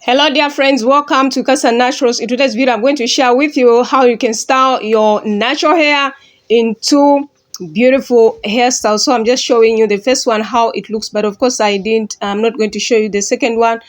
Hello dear friends, welcome to Casa Naturals. In today's video I'm going to share with you how you can style your natural hair into beautiful hairstyles. So I'm just showing you the first one how it looks, but of course I'm not going to show you the second one.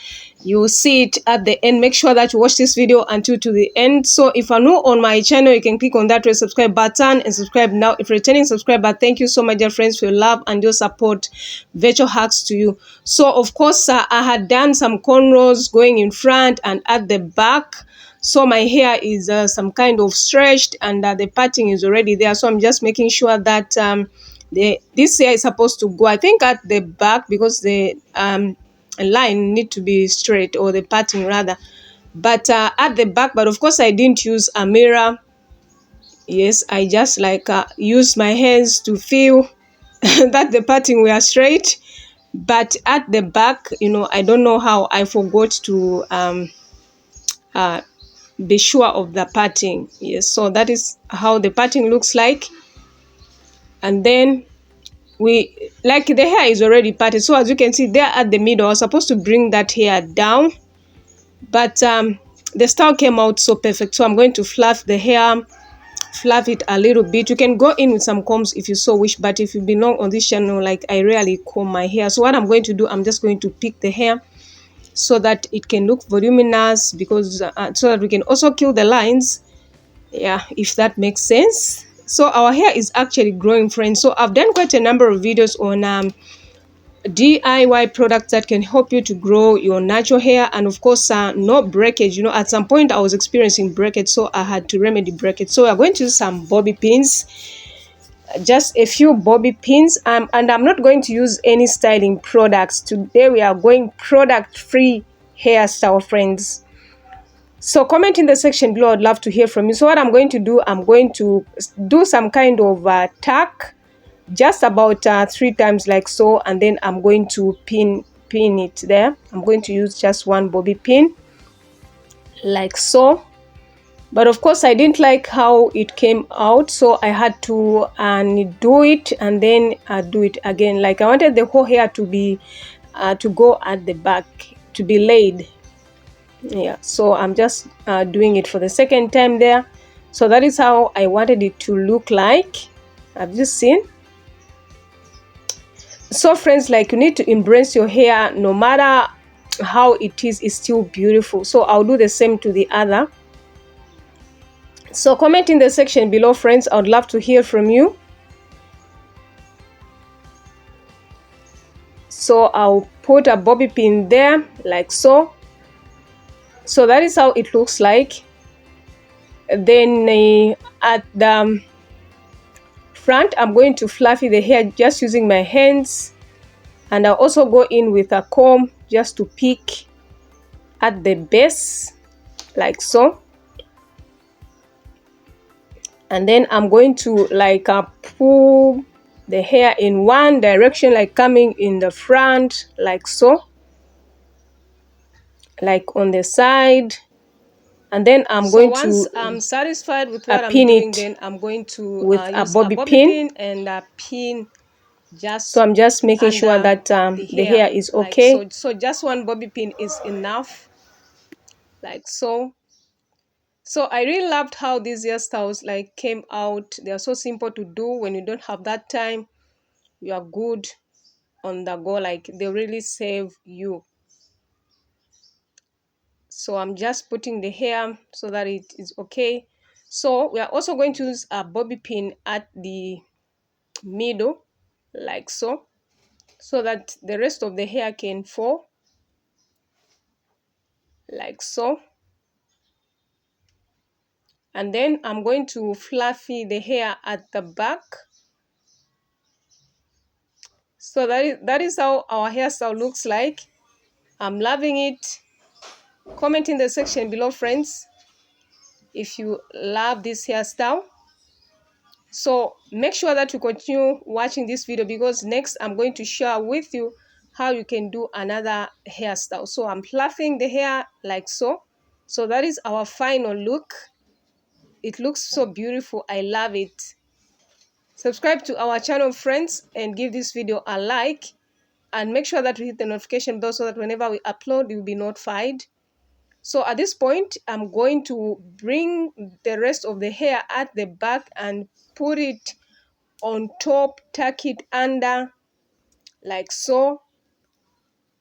You will see it at the end. Make sure that you watch this video until to the end. So if you're new on my channel, you can click on that red subscribe button and subscribe now. If you're returning subscriber, thank you so much dear friends for your love and your support. Virtual hugs to you. So of course I had done some cornrows going in front and at the back. So my hair is some kind of stretched and the parting is already there. So I'm just making sure that this hair is supposed to go, I think, at the back, because the line need to be straight, or the parting rather, but at the back. But of course I didn't use a mirror. Yes, I just used my hands to feel that the parting were straight. But at the back, I don't know how I forgot to be sure of the parting. Yes, so that is how the parting looks like. And then the hair is already parted, so as you can see there at the middle, I was supposed to bring that hair down, but the style came out so perfect. So I'm going to fluff the hair, fluff it a little bit. You can go in with some combs if you so wish, but if you belong on this channel, like, I rarely comb my hair. So what I'm going to do, I'm just going to pick the hair so that it can look voluminous, because so that we can also kill the lines, yeah, if that makes sense. So our hair is actually growing, friends. So I've done quite a number of videos on DIY products that can help you to grow your natural hair, and of course no breakage. At some point I was experiencing breakage, so I had to remedy breakage. So we're going to use some bobby pins, just a few bobby pins, and I'm not going to use any styling products today. We are going product free hairstyle, friends. So comment in the section below. I'd love to hear from you. So what I'm going to do, I'm going to do some kind of tack, just about 3 times like so, and then I'm going to pin it there. I'm going to use just one bobby pin like so. But of course I didn't like how it came out, so I had to undo it and then do it again. Like, I wanted the whole hair to be to go at the back, to be laid. Yeah, so I'm just doing it for the second time there. So that is how I wanted it to look like. Have you seen? So friends, like, you need to embrace your hair. No matter how it is, it's still beautiful. So I'll do the same to the other. So comment in the section below, friends. I would love to hear from you. So I'll put a bobby pin there like so. So that is how it looks like. Then at the front, I'm going to fluffy the hair just using my hands, and I'll also go in with a comb just to pick at the base like so. And then I'm going to pull the hair in one direction, like coming in the front like so, like on the side. And then I'm going to, once I'm satisfied with what I'm doing, then I'm going to with use a bobby pin and pin just, so I'm just making sure that the hair is okay. Like so just one bobby pin is enough, like so. So I really loved how these hairstyles came out. They are so simple to do. When you don't have that time, you are good on the go. Like, they really save you. So I'm just putting the hair so that it is okay. So we are also going to use a bobby pin at the middle like so, so that the rest of the hair can fall like so. And then I'm going to fluffy the hair at the back. So that is how our hairstyle looks like. I'm loving it. Comment in the section below, friends, if you love this hairstyle. So make sure that you continue watching this video, because next I'm going to share with you how you can do another hairstyle. So I'm fluffing the hair like so. So that is our final look. It looks so beautiful. I love it. Subscribe to our channel, friends, and give this video a like, and make sure that you hit the notification bell so that whenever we upload, you'll be notified. So at this point, I'm going to bring the rest of the hair at the back and put it on top, tuck it under like so,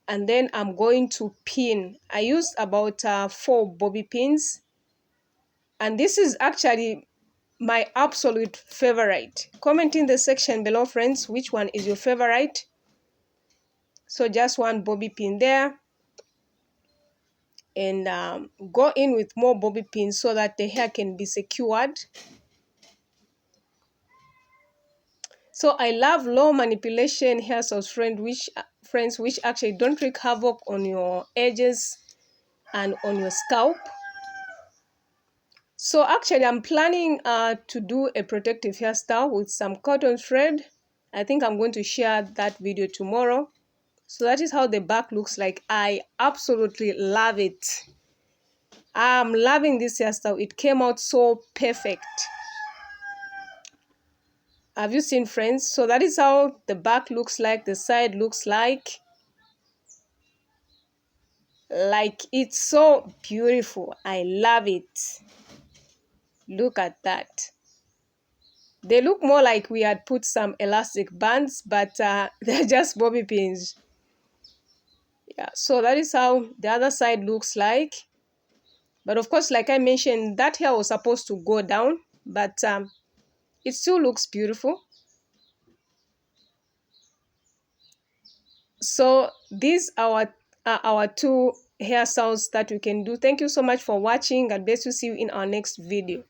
and then I'm going to pin. I used about 4 bobby pins, and this is actually my absolute favorite. Comment in the section below, friends, which one is your favorite. So just 1 bobby pin there, and go in with more bobby pins so that the hair can be secured. So I love low manipulation hairstyles, friends, which actually don't wreak havoc on your edges and on your scalp. So actually, I'm planning to do a protective hairstyle with some cotton thread. I think I'm going to share that video tomorrow. So that is how the back looks like. I absolutely love it. I'm loving this hairstyle. It came out so perfect. Have you seen, friends? So that is how the back looks like, the side looks like. It's so beautiful. I love it. Look at that. They look more like we had put some elastic bands, but they're just bobby pins. Yeah, so that is how the other side looks like. But of course, like I mentioned, that hair was supposed to go down, but it still looks beautiful. So these are our 2 hairstyles that we can do. Thank you so much for watching. God bless you. See you in our next video.